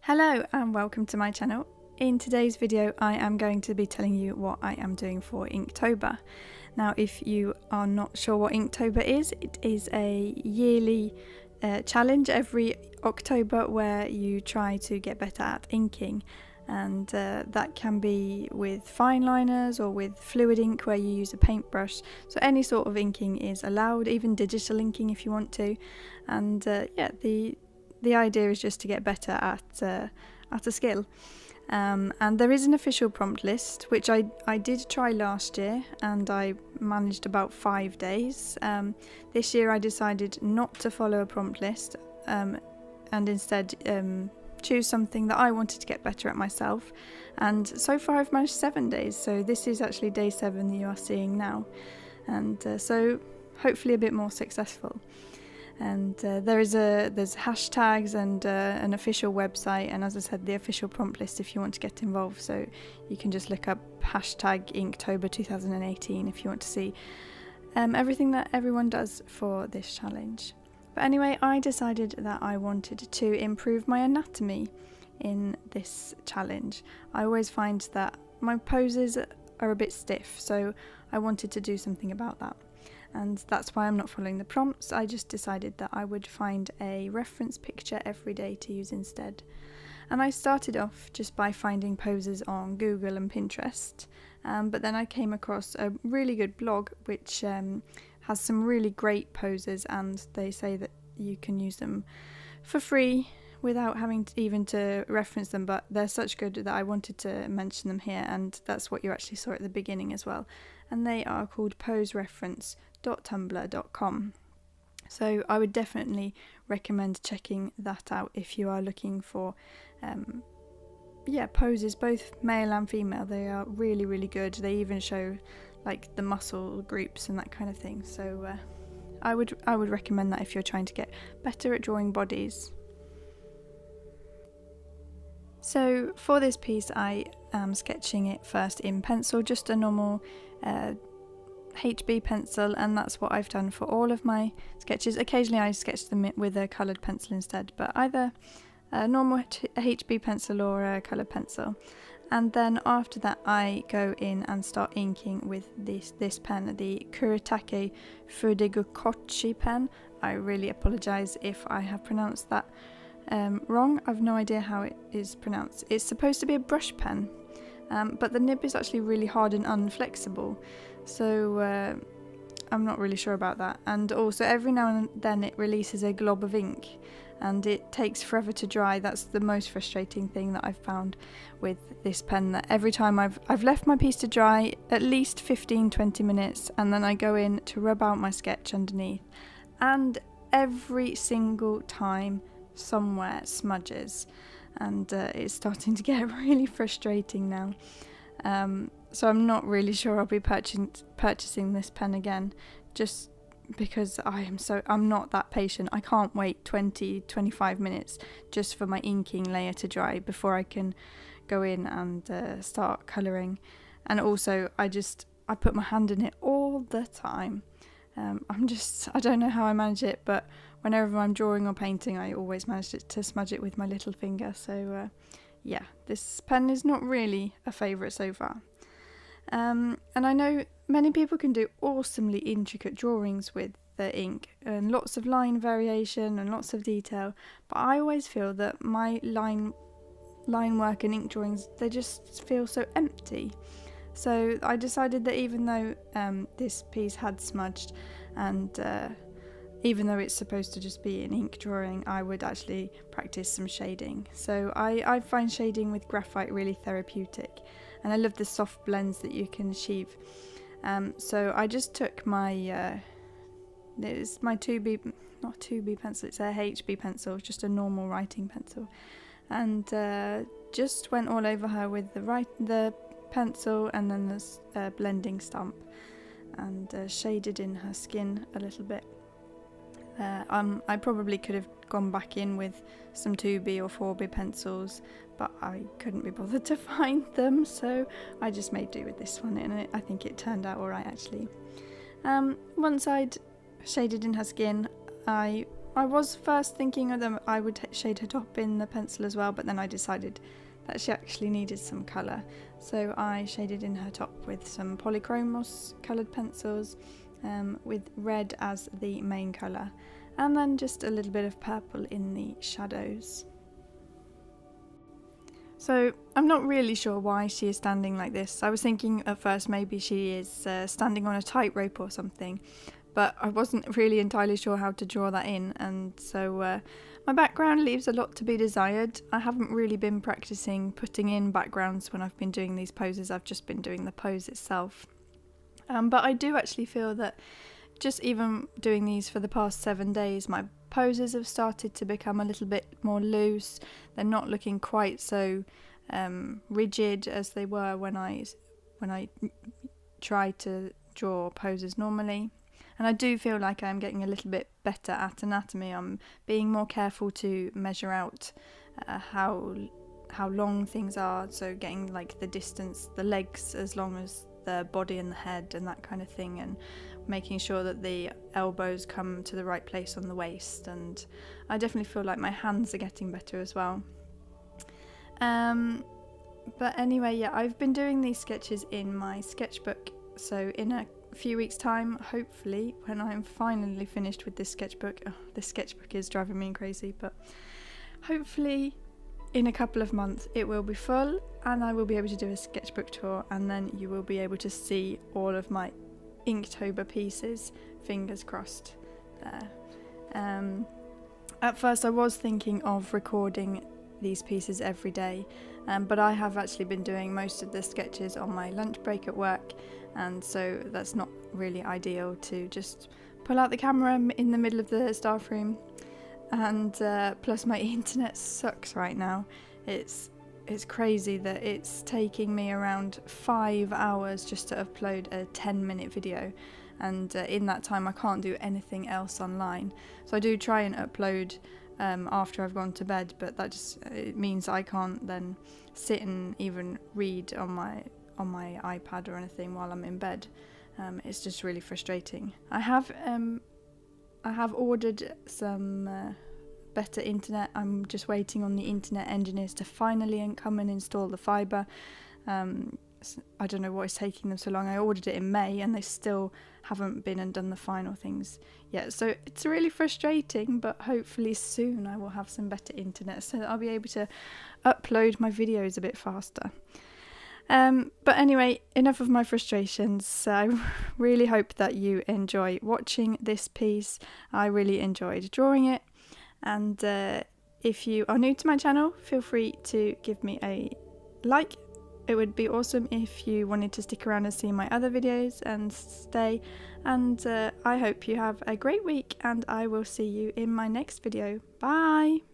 Hello and welcome to my channel. In today's video I am going to be telling you what I am doing for Inktober. Now if you are not sure what Inktober is, it is a yearly challenge every October where you try to get better at inking, and that can be with fine liners or with fluid ink where you use a paintbrush. So any sort of inking is allowed, even digital inking if you want to. And the idea is just to get better at a skill. And there is an official prompt list, which I did try last year and I managed about 5 days. This year I decided not to follow a prompt list and instead choose something that I wanted to get better at myself. And so far I've managed 7 days, so this is actually day 7 that you are seeing now. And so hopefully a bit more successful. And there's hashtags and an official website, and as I said, the official prompt list if you want to get involved. So you can just look up hashtag Inktober 2018 if you want to see everything that everyone does for this challenge. But anyway, I decided that I wanted to improve my anatomy in this challenge. I always find that my poses are a bit stiff, so I wanted to do something about that. And that's why I'm not following the prompts. I just decided that I would find a reference picture every day to use instead. And I started off just by finding poses on Google and Pinterest, but then I came across a really good blog which has some really great poses, and they say that you can use them for free without having to reference them, but they're such good that I wanted to mention them here, and that's what you actually saw at the beginning as well. And they are called posereference.tumblr.com. So I would definitely recommend checking that out if you are looking for poses, both male and female. They are really, really good. They even show like the muscle groups and that kind of thing. So I would recommend that if you're trying to get better at drawing bodies. So for this piece I am sketching it first in pencil, just a normal HB pencil, and that's what I've done for all of my sketches. Occasionally I sketch them with a coloured pencil instead, but either a normal HB pencil or a coloured pencil. And then after that I go in and start inking with this pen, the Kuretake Fudegokochi pen. I really apologise if I have pronounced that wrong. I've no idea how it is pronounced. It's supposed to be a brush pen, but the nib is actually really hard and unflexible, so I'm not really sure about that. And also every now and then it releases a glob of ink and it takes forever to dry. That's the most frustrating thing that I've found with this pen, that every time I've left my piece to dry at least 15-20 minutes, and then I go in to rub out my sketch underneath, and every single time somewhere smudges, and it's starting to get really frustrating now. So I'm not really sure I'll be purchasing this pen again, just because I'm not that patient. I can't wait 20-25 minutes just for my inking layer to dry before I can go in and start colouring. And also I put my hand in it all the time. I don't know how I manage it, but whenever I'm drawing or painting I always manage to smudge it with my little finger. So this pen is not really a favourite so far. And I know many people can do awesomely intricate drawings with the ink and lots of line variation and lots of detail, but I always feel that my line work and ink drawings, they just feel so empty. So I decided that even though this piece had smudged, and even though it's supposed to just be an ink drawing, I would actually practice some shading. So I find shading with graphite really therapeutic, and I love the soft blends that you can achieve. So I just took my it's my 2B, not 2B pencil, it's a HB pencil, just a normal writing pencil, and just went all over her with the pencil and then the blending stump, and shaded in her skin a little bit. I probably could have gone back in with some 2B or 4B pencils, but I couldn't be bothered to find them, so I just made do with this one, and I think it turned out alright actually. Once I'd shaded in her skin, I I was first thinking of them I would shade her top in the pencil as well, but then I decided that she actually needed some colour, so I shaded in her top with some polychromos coloured pencils, with red as the main colour, and then just a little bit of purple in the shadows. So I'm not really sure why she is standing like this. I was thinking at first maybe she is standing on a tightrope or something, but I wasn't really entirely sure how to draw that in, and so my background leaves a lot to be desired. I haven't really been practicing putting in backgrounds when I've been doing these poses. I've just been doing the pose itself. But I do actually feel that just even doing these for the past 7 days, my poses have started to become a little bit more loose. They're not looking quite so rigid as they were when I tried to draw poses normally. And I do feel like I'm getting a little bit better at anatomy. I'm being more careful to measure out how long things are, so getting like the distance, the legs as long as the body and the head and that kind of thing, and making sure that the elbows come to the right place on the waist. And I definitely feel like my hands are getting better as well. But anyway, yeah, I've been doing these sketches in my sketchbook, so in a few weeks time, hopefully, when I'm finally finished with this sketchbook, this sketchbook is driving me crazy, but hopefully in a couple of months it will be full and I will be able to do a sketchbook tour, and then you will be able to see all of my Inktober pieces, fingers crossed there. At first I was thinking of recording these pieces every day, but I have actually been doing most of the sketches on my lunch break at work, and so that's not really ideal to just pull out the camera in the middle of the staff room. And plus my internet sucks right now. It's crazy that it's taking me around 5 hours just to upload a 10-minute video, and in that time I can't do anything else online. So I do try and upload after I've gone to bed, but that just it means I can't then sit and even read on my iPad or anything while I'm in bed. It's just really frustrating. I have ordered some better internet. I'm just waiting on the internet engineers to finally come and install the fibre. I don't know what is taking them so long. I ordered it in May and they still haven't been and done the final things yet. So it's really frustrating, but hopefully soon I will have some better internet so that I'll be able to upload my videos a bit faster. But anyway, enough of my frustrations. I really hope that you enjoy watching this piece. I really enjoyed drawing it, and if you are new to my channel, feel free to give me a like. It would be awesome if you wanted to stick around and see my other videos and stay, and I hope you have a great week, and I will see you in my next video. Bye!